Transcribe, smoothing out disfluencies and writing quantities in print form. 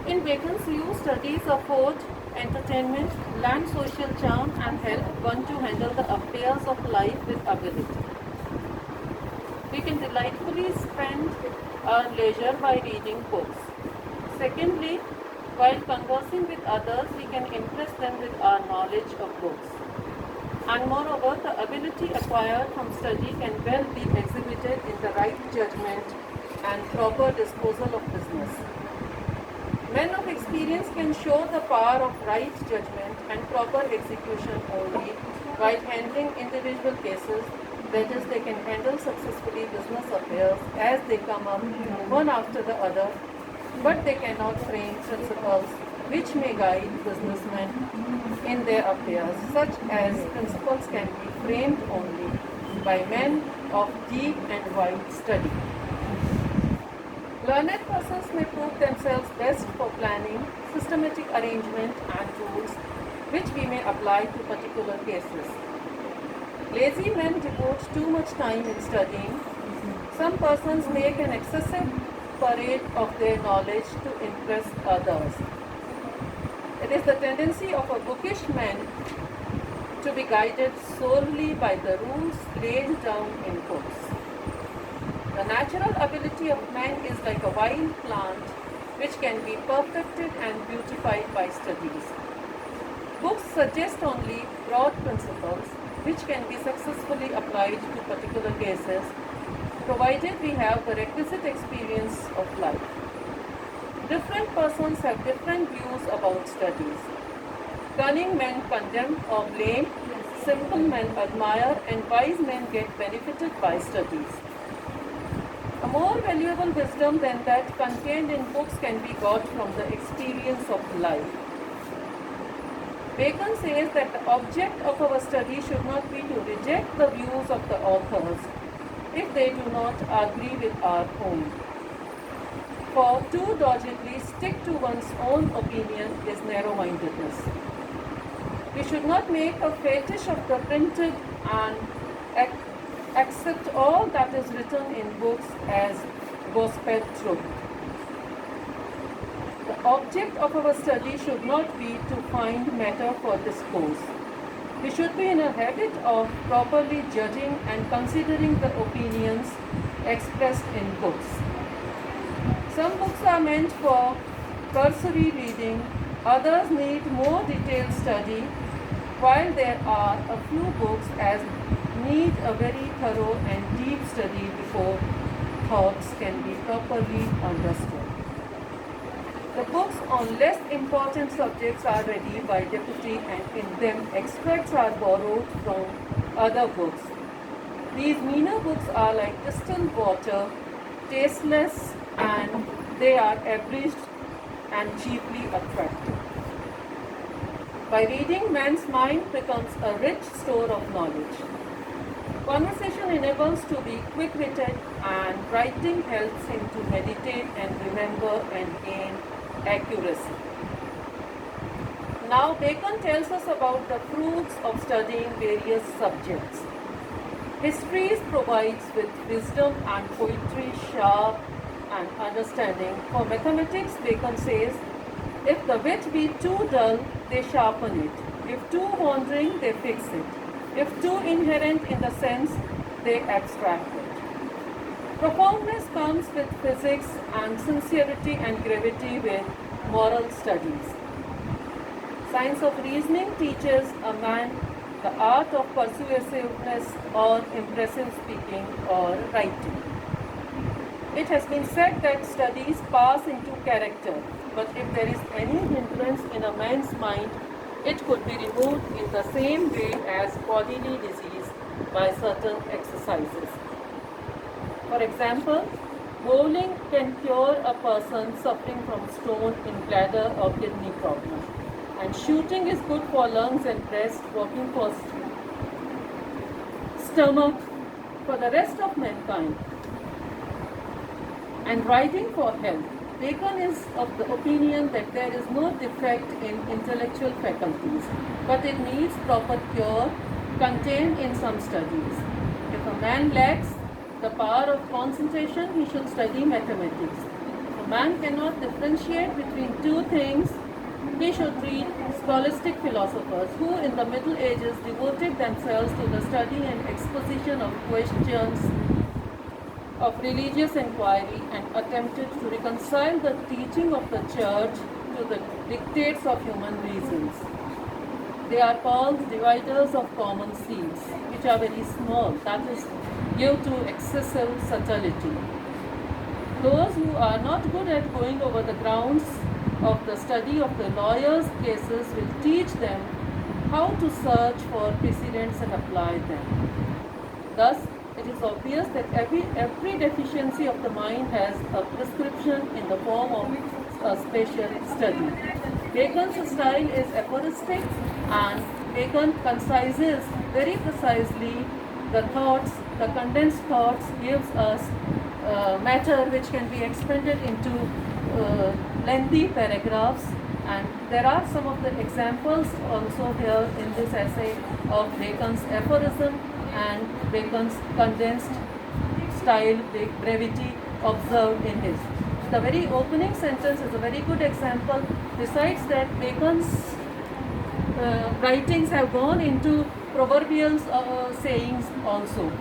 In Bacon's view, studies afford entertainment, lend social charm, and help one to handle the affairs of life with ability. We can delightfully spend our leisure by reading books. Secondly, while conversing with others, we can impress them with our knowledge of books. And moreover, the ability acquired from study can well be exhibited in the right judgment and proper disposal of business. Men of experience can show the power of right judgment and proper execution only while handling individual cases. That is, they can handle successfully business affairs as they come up one after the other, but they cannot frame principles which may guide businessmen in their affairs. Such as principles can be framed only by men of deep and wide study. Learned persons may prove themselves best for planning, systematic arrangement and rules which we may apply to particular cases. Lazy men devote too much time in studying. Some persons make an excessive parade of their knowledge to impress others. It is the tendency of a bookish man to be guided solely by the rules laid down in books. The natural ability of man is like a wild plant which can be perfected and beautified by studies. Books suggest only broad principles which can be successfully applied to particular cases, provided we have the requisite experience of life. Different persons have different views about studies. Cunning men condemn or blame, simple men admire, and wise men get benefited by studies. A more valuable wisdom than that contained in books can be got from the experience of life. Bacon says that the object of our study should not be to reject the views of the authors if they do not agree with our own. For to doggedly stick to one's own opinion is narrow-mindedness. We should not make a fetish of the printed and accept all that is written in books as gospel truth. The object of our study should not be to find matter for discourse. We should be in a habit of properly judging and considering the opinions expressed in books. Some books are meant for cursory reading, others need more detailed study, while there are a few books as need a very thorough and deep study before thoughts can be properly understood. The books on less important subjects are ready by deputy, and in them extracts are borrowed from other books. These meaner books are like distilled water, tasteless, and they are abridged and cheaply attractive. By reading, man's mind becomes a rich store of knowledge. Conversation enables to be quick-witted, and writing helps him to meditate and remember and gain accuracy. Now, Bacon tells us about the fruits of studying various subjects. History provides with wisdom and poetry, sharp and understanding. For mathematics, Bacon says, if the wit be too dull, they sharpen it. If too wandering, they fix it. If too inherent in the sense, they abstract it. Profoundness comes with physics and sincerity and gravity with moral studies. Science of reasoning teaches a man the art of persuasiveness or impressive speaking or writing. It has been said that studies pass into character, but if there is any hindrance in a man's mind, it could be removed in the same way as bodily disease by certain exercises. For example, bowling can cure a person suffering from stone in bladder or kidney problem. And shooting is good for lungs and breast, working for stomach for the rest of mankind. And writing for health. Bacon is of the opinion that there is no defect in intellectual faculties, but it needs proper cure contained in some studies. If a man lacks the power of concentration, he should study mathematics. If a man cannot differentiate between two things, he should read scholastic philosophers who in the Middle Ages devoted themselves to the study and exposition of questions of religious inquiry and attempted to reconcile the teaching of the Church to the dictates of human reasons. They are called dividers of common seeds, which are very small, that is, due to excessive subtlety. Those who are not good at going over the grounds of the study of the lawyer's cases will teach them how to search for precedents and apply them. Thus, it is obvious that every deficiency of the mind has a prescription in the form of a special study. Bacon's style is aphoristic, and Bacon concises very precisely the thoughts, the condensed thoughts, gives us matter which can be expanded into lengthy paragraphs, and there are some of the examples also here in this essay of Bacon's aphorism and Bacon's condensed style, brevity observed in his. The very opening sentence is a very good example. Besides that, Bacon's writings have gone into proverbial sayings also.